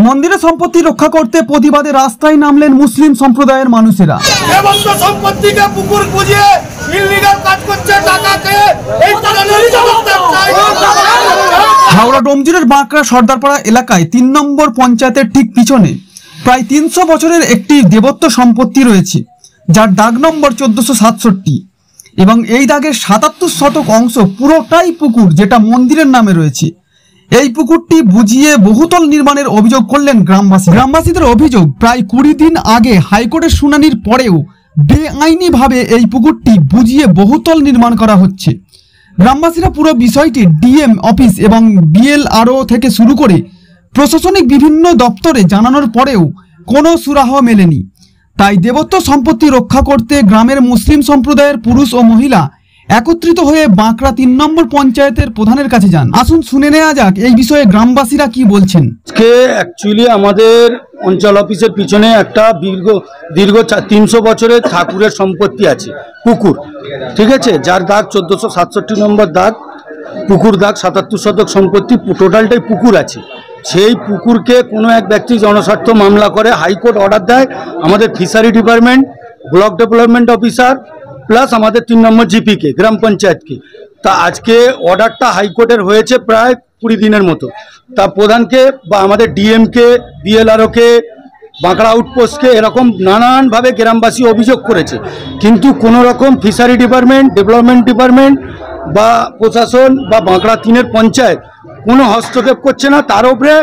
মন্দিরের সম্পত্তি রক্ষা করতে প্রতিবাদে রাস্তায় নামলেন মুসলিম সম্প্রদায়ের মানুষেরা। সম্পত্তিকে পুকুর বুঝিয়ে ইললিগাল কাজ করছে, টাকা খেয়ে এই হাওড়া ডোমজুড়ের বাঁকড়া সর্দারপাড়া এলাকায় ৩ নম্বর পঞ্চায়েতের ঠিক পিছনে প্রায় ৩০০ বছরের একটি দেবত্ব সম্পত্তি রয়েছে, যার দাগ নম্বর ১৪৬৭ এবং এই দাগের ৭৭ শতক অংশ পুরোটাই পুকুর, যেটা মন্দিরের নামে রয়েছে। এই পুকুরটি বুঝিয়ে বহুতল নির্মাণের অভিযোগ করলেন গ্রামবাসীদের অভিযোগ, প্রায় ২০ দিন আগে হাইকোর্টের শুনানির পরেও বেআইনিভাবে এই পুকুরটি বুঝিয়ে বহুতল নির্মাণ করা হচ্ছে। গ্রামবাসীরা পুরো বিষয়টি ডিএম অফিস এবং বিএলআরও থেকে শুরু করে প্রশাসনিক বিভিন্ন দপ্তরে জানানোর পরেও কোনো সুরাহ মেলেনি। তাই দেবত্ব সম্পত্তি রক্ষা করতে গ্রামের মুসলিম সম্প্রদায়ের পুরুষ ও মহিলা একত্রিত হয়ে বাঁকড়া ৩ নম্বর পঞ্চায়েতের প্রধানের কাছে যান। আসুন শুনে নেওয়া যাক এই বিষয়ে গ্রামবাসীরা কি বলছেন। অ্যাকচুয়ালি আমাদের অঞ্চল অফিসের পিছনে একটা দীর্ঘ ৩০০ বছরের ঠাকুরের সম্পত্তি আছে, পুকুর, ঠিক আছে, যার দাগ ১৪৬৭ নম্বর দাগ, পুকুর দাগ ৭৭ শতক সম্পত্তি, টোটালটাই পুকুর আছে। সেই পুকুরকে কোনো এক ব্যক্তি জনস্বার্থ মামলা করে হাইকোর্ট অর্ডার দেয় আমাদের fishery department, block development officer plus আমাদের ৩ নম্বর জিপিকে, গ্রাম পঞ্চায়েতকে। তা আজকে অর্ডারটা হাইকোর্টের হয়েছে প্রায় ২০ দিনের মতো। তা প্রধানকে বা আমাদের ডিএমকে, বিএলআরওকে, বাঁকড়া আউটপোস্টকে এরকম নানানভাবে গ্রামবাসী অভিযোগ করেছে, কিন্তু কোনো রকম ফিশারি ডিপার্টমেন্ট, ডেভেলপমেন্ট ডিপার্টমেন্ট বা প্রশাসন বা বাঁকড়া ৩-এর পঞ্চায়েত কোনো হস্তক্ষেপ করছে না। তার উপরে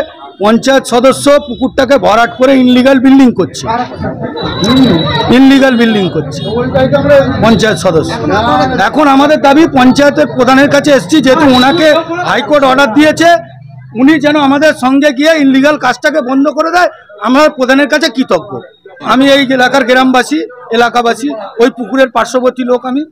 পঞ্চায়েত সদস্য পুকুরটাকে ভরাট করে ইনলিগাল বিল্ডিং করছে পঞ্চায়েত সদস্য। এখন আমাদের দাবি, পঞ্চায়েতের প্রধানের কাছে এসেছি, যেহেতু ওনাকে হাইকোর্ট অর্ডার দিয়েছে, উনি যেন আমাদের সঙ্গে গিয়ে ইনলিগাল কাজটাকে বন্ধ করে দেয়। আমরা প্রধানের কাছে কৃতজ্ঞ। আমি এই এলাকার গ্রামবাসী, এলাকাবাসী, ওই পুকুরের পার্শ্ববর্তী লোক আমি।